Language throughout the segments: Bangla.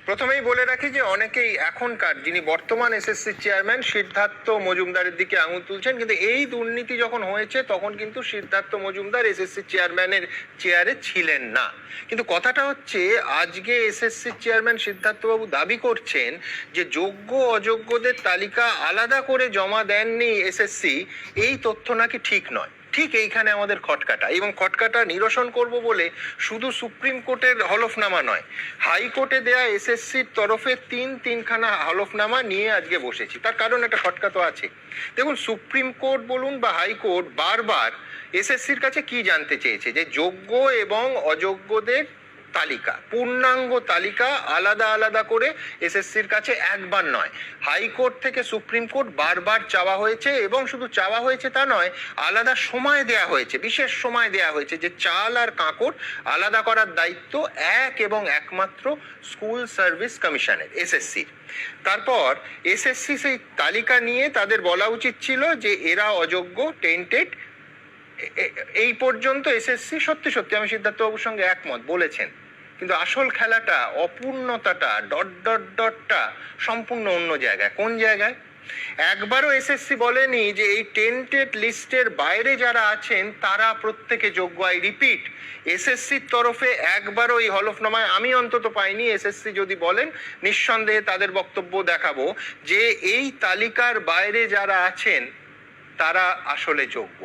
প্রথমেই বলে রাখি যে অনেকেই এখনকার যিনি বর্তমান এসএসসি চেয়ারম্যান সিদ্ধার্থ মজুমদারের দিকে আঙুল তুলছেন, কিন্তু এই দুর্নীতি যখন হয়েছে তখন কিন্তু সিদ্ধার্থ মজুমদার এসএসসি চেয়ারম্যানের চেয়ারে ছিলেন না। কিন্তু কথাটা হচ্ছে, আজকে এসএসসি চেয়ারম্যান সিদ্ধার্থবাবু দাবি করছেন যে যোগ্য অযোগ্যদের তালিকা আলাদা করে জমা দেননি এসএসসি, এই তথ্য নাকি ঠিক নয়। ঠিক এইখানে আমাদের খটকাটা, এবং খটকাটা নিরসন করব বলে শুধু সুপ্রিম কোর্টের হলফনামা নয়, হাইকোর্টে দেয়া এসএসসির তরফে তিনখানা হলফনামা নিয়ে আজকে বসেছি। তার কারণ একটা খটকা তো আছে। দেখুন, সুপ্রিম কোর্ট বলুন বা হাইকোর্ট বারবার এসএসসির কাছে কি জানতে চেয়েছে, যে যোগ্য এবং অযোগ্যদের তালিকা, পূর্ণাঙ্গ তালিকা আলাদা আলাদা করে এসএসসির কাছে একবার নয়, হাইকোর্ট থেকে সুপ্রিম কোর্ট বারবার চাওয়া হয়েছে। এবং শুধু চাওয়া হয়েছে তা নয়, আলাদা সময় দেয়া হয়েছে, বিশেষ সময় দেয়া হয়েছে, যে চাল আর কাঁকড় আলাদা করার দায়িত্ব এক এবং একমাত্র স্কুল সার্ভিস কমিশনের, এসএসসির। তারপর এসএসসি সেই তালিকা নিয়ে তাদের বলা উচিত ছিল যে এরা অযোগ্য, টেন্টেড। এই পর্যন্ত এসএসসি সত্যি সত্যি, আমি সিদ্ধার্থবাবুর সঙ্গে একমত, বলেছেন। কিন্তু আসল খেলাটা, অপূর্ণতাটা, ডটটা সম্পূর্ণ অন্য জায়গায়। কোন জায়গায়? একবারও এসএসসি বলেনি যে এই টেন্টেড লিস্টের বাইরে যারা আছেন তারা প্রত্যেকে যোগ্য। আই রিপিট, এসএসসির তরফে একবারও এই হলফনামায় আমি অন্তত পাইনি। এসএসসি যদি বলেন, নিঃসন্দেহে তাদের বক্তব্য দেখাবো যে এই তালিকার বাইরে যারা আছেন তারা আসলে যোগ্য।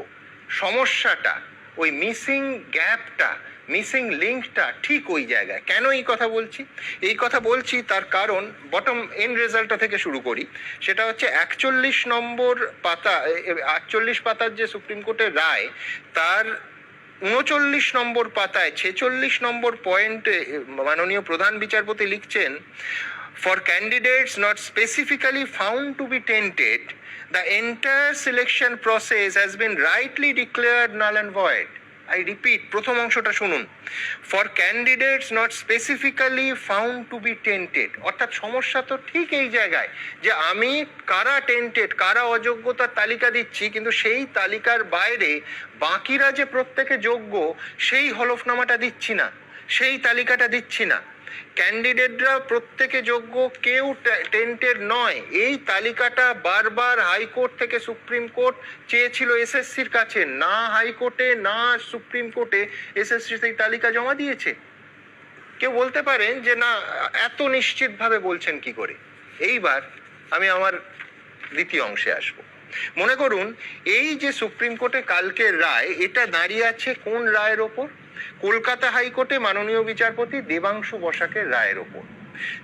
সমস্যাটা, ওই মিসিং গ্যাপটা, মিসিং লিঙ্কটা ঠিক ওই জায়গায়। কেন এই কথা বলছি? এই কথা বলছি তার কারণ, বটম এন্ড রেজাল্টটা থেকে শুরু করি। সেটা হচ্ছে 41 নম্বর পাতা, 48 পাতার যে সুপ্রিম কোর্টের রায়, তার 39 নম্বর পাতায় 46 নম্বর পয়েন্টে মাননীয় প্রধান বিচারপতি লিখছেন, for candidates not specifically found to be tainted, the entire selection process has been rightly declared null and void. I repeat, প্রথম অংশটা শুনুন, for candidates not specifically found to be tainted। অর্থাৎ সমস্যা তো ঠিক এই জায়গায় যে আমি কারা টেন্টেড, কারা অযোগ্যতার তালিকা দিচ্ছি, কিন্তু সেই তালিকার বাইরে বাকিরা যে প্রত্যেকে যোগ্য সেই হলফনামাটা দিচ্ছি না, সেই তালিকাটা দিচ্ছি না। ক্যান্ডিডেটরা প্রত্যেকে যোগ্য, কেউ টেন্টেড নয়। এই তালিকাটা বারবার হাইকোর্ট থেকে সুপ্রিম কোর্ট চেয়েছিল এসএসসির কাছে, না হাইকোর্টে না সুপ্রিম কোর্টে এসএসসি সেই তালিকা জমা দিয়েছে। কেউ বলতে পারেন যে না, এত নিশ্চিতভাবে বলছেন কি করে? এইবার আমি আমার দ্বিতীয় অংশে আসব। মনে করুন, এই যে সুপ্রিম কোর্টে কালকের রায়, এটা দাঁড়িয়ে আছে কোন রায়ের ওপর? কলকাতা হাইকোর্টে মাননীয় বিচারপতি দেবাংশু বসাকের রায়ের ওপর।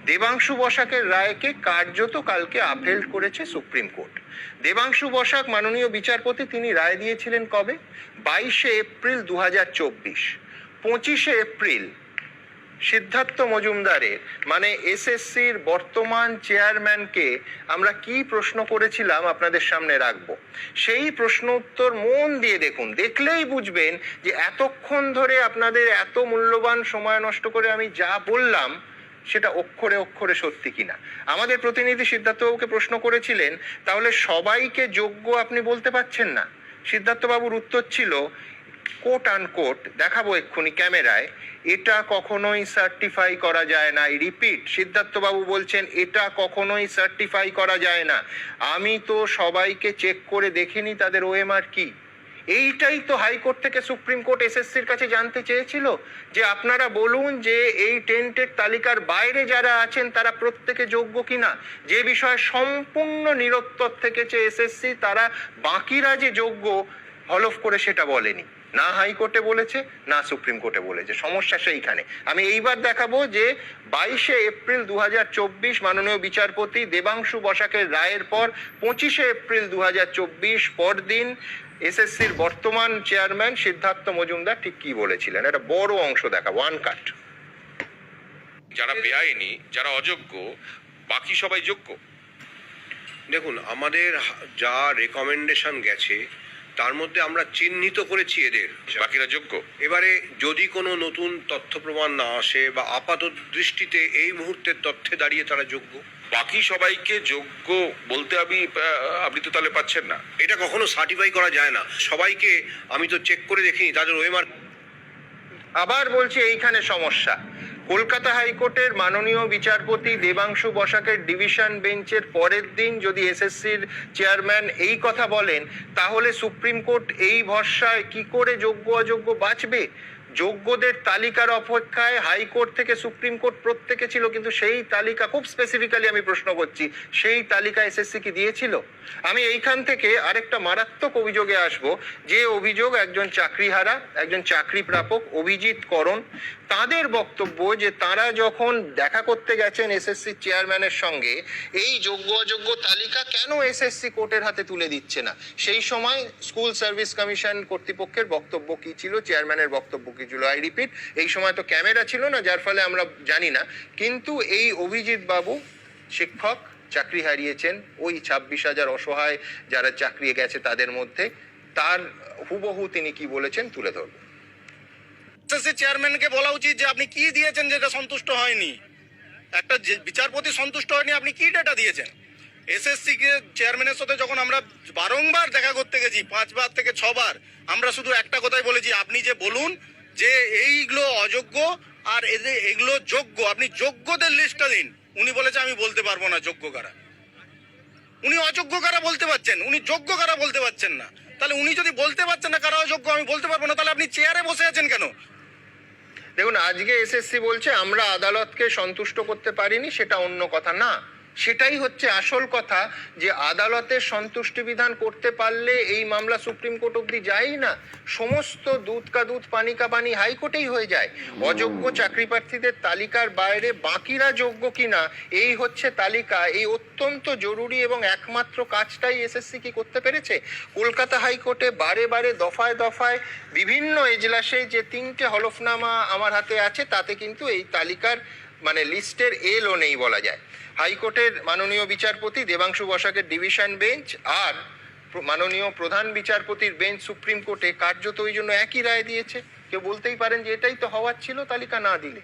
দেবাংশু বসাকের রায়কে কার্যত কালকে আপহেল্ড করেছে সুপ্রিম কোর্ট। দেবাংশু বসাক মাননীয় বিচারপতি, তিনি রায় দিয়েছিলেন কবে? 22শে এপ্রিল 2024। 25শে এপ্রিল সিদ্ধার্থ মজুমদারের, মানে এসএসসির বর্তমান চেয়ারম্যানকে আমরা কি প্রশ্ন করেছিলাম আপনাদের সামনে রাখবো। সেই প্রশ্ন উত্তর মন দিয়ে দেখুন, দেখলেই বুঝবেন যে এতক্ষণ ধরে আপনাদের এত মূল্যবান সময় নষ্ট করে আমি যা বললাম সেটা অক্ষরে অক্ষরে সত্যি কিনা। আমাদের প্রতিনিধি সিদ্ধার্থবাবুকে প্রশ্ন করেছিলেন, তাহলে সবাইকে যোগ্য আপনি বলতে পারছেন না? সিদ্ধার্থবাবুর উত্তর ছিল, কোট আনকোট, দেখাবো এক্ষুনি ক্যামেরায়, এটা কখনোই সার্টিফাই করা যায় না। রিপিট, সিদ্ধার্থবাবু বলছেন এটা কখনোই সার্টিফাই করা যায় না। আমি তো সবাইকে চেক করে দেখিনি তাদের ওএমআর কি। এইটাই তো হাইকোর্ট থেকে সুপ্রিম কোর্ট এসএসসির কাছে জানতে চেয়েছিল, যে আপনারা বলুন যে এই টেন্টেড তালিকার বাইরে যারা আছেন তারা প্রত্যেকে যোগ্য কিনা। যে বিষয়ে সম্পূর্ণ নিরুত্তর থেকেছে এসএসসি, তারা বাকিরা যে যোগ্য হলফ করে সেটা বলেনি, না হাইকোর্টে বলেছে না সুপ্রিম কোর্টে বলেছে। সমস্যা সেইখানে। আমি এইবার দেখাবো যে 22শে এপ্রিল 2024 মাননীয় বিচারপতি দেবাংশু বসাকের রায়ের পর 25শে এপ্রিল 2024 পরদিন এসএসসির বর্তমান চেয়ারম্যান সিদ্ধার্থ মজুমদার ঠিক কি বলেছিলেন। একটা বড় অংশ দেখাবো, আনকাট। যারা বেআইনি, যারা অযোগ্য, বাকি সবাই যোগ্য। দেখুন, আমাদের যা রেকমেন্ডেশন গেছে তার মধ্যে আমরা চিহ্নিত করেছি এদের, বাকিরা যোগ্য। এবারে যদি কোনো নতুন তথ্য প্রমাণ না আসে বা আপাত দৃষ্টিতে এই মুহূর্তের তথ্যে দাঁড়িয়ে তারা যোগ্য, বাকি সবাইকে যোগ্য বলতে আপনি তো তাহলে পাচ্ছেন না। এটা কখনো সার্টিফাই করা যায় না। সবাইকে আমি তো চেক করে দেখিনি তাদের ওএমআর। আবার বলছি, এইখানে সমস্যা। কলকাতা হাইকোর্টের মাননীয় বিচারপতি দেবাংশু বসাকের ডিভিশন বেঞ্চের পরের দিন যদি এসএসসির চেয়ারম্যান এই কথা বলেন, তাহলে সুপ্রিম কোর্ট এই ভরসায় কি করে যোগ্য অযোগ্য বাঁচবে? যোগ্যদের তালিকার অপেক্ষায় হাইকোর্ট থেকে সুপ্রিম কোর্ট প্রত্যেকে ছিল, কিন্তু সেই তালিকা, খুব স্পেসিফিক্যালি আমি প্রশ্ন করছি, সেই তালিকা এসএসসি কি দিয়েছিল? আমি এইখান থেকে আরেকটা মারাত্মক অভিযোগে আসব, যে অভিযোগ একজন চাকরিহারা, একজন চাকরি প্রাপক অভিজিৎ করণ, তাদের বক্তব্য যে তারা যখন দেখা করতে গেছেন এসএসসি চেয়ারম্যানের সঙ্গে, এই যোগ্য অযোগ্য তালিকা কেন এসএসসি কোর্টের হাতে তুলে দিচ্ছে না? সেই সময় স্কুল সার্ভিস কমিশন কর্তৃপক্ষের বক্তব্য কি ছিল, চেয়ারম্যানের বক্তব্য কি ছিল? আই রিপিট, এই সময় তো ক্যামেরা ছিল না, যার ফলে আমরা জানি না, কিন্তু এই অভিজিৎ বাবু শিক্ষক, চাকরি হারিয়েছেন, ওই 26,000 অসহায় যারা চাকরি গেছে তাদের মধ্যে, তার হুবহু তিনি কি বলেছেন তুলে ধরব। এসএসসি চেয়ারম্যানকে বলা উচিত যে আপনি কি দিয়েছেন যেটা সন্তুষ্ট হয়নি। একটা বিচারপতি সন্তুষ্ট হয়নি, আপনি কি ডেটা দিয়েছেন? এসএসসি কে চেয়ারম্যানের সাথে যখন আমরা বারংবার দেখা করতে গেছি, 5 বার থেকে 6 বার, আমরা শুধু একটা কথাই বলেছি, আপনি যে বলুন যে এইগুলো অযোগ্য আর এগুলো যোগ্য, আপনি যোগ্যদের লিস্টটা দিন। উনি বলেছে আমি বলতে পারবো না যোগ্য কারা। উনি অযোগ্য কারা বলতে পারছেন, উনি যোগ্য কারা বলতে পারছেন না। তাহলে উনি যদি বলতে পারছেন না কারা অযোগ্য, আমি বলতে পারবো না, তাহলে আপনি চেয়ারে বসে আছেন কেন? দেখুন, আজকে এসএসসি বলছে আমরা আদালতকে সন্তুষ্ট করতে পারিনি, সেটা অন্য কথা না। সেটাই হচ্ছে আসল কথা, যে আদালতের সন্তুষ্টি বিধান করতে পারলে এই মামলা সুপ্রিম কোর্ট অব্দি যায়ই না, সমস্ত দুধ কা দুধ পানি কা পানি হাইকোর্টেই হয়ে যায়। অযোগ্য চাকরি প্রার্থীদের তালিকার বাইরে বাকিরা যোগ্য কিনা এই হচ্ছে তালিকা। এই অত্যন্ত জরুরি এবং একমাত্র কাজটাই এসএসসি কি করতে পেরেছে? কলকাতা হাইকোর্টে বারে বারে দফায় দফায় বিভিন্ন এজলাসে যে 3টে হলফনামা আমার হাতে আছে, তাতে কিন্তু এই তালিকার মানে লিস্টের এলও নেই বলা যায়। হাইকোর্টের মাননীয় বিচারপতি দেবাংশু বসাকের ডিভিশন বেঞ্চ আর মাননীয় প্রধান বিচারপতির বেঞ্চ সুপ্রিম কোর্টে কার্যত ওই জন্য একই রায় দিয়েছে। কেউ বলতেই পারেন যে এটাই তো হওয়ার ছিল তালিকা না দিলে।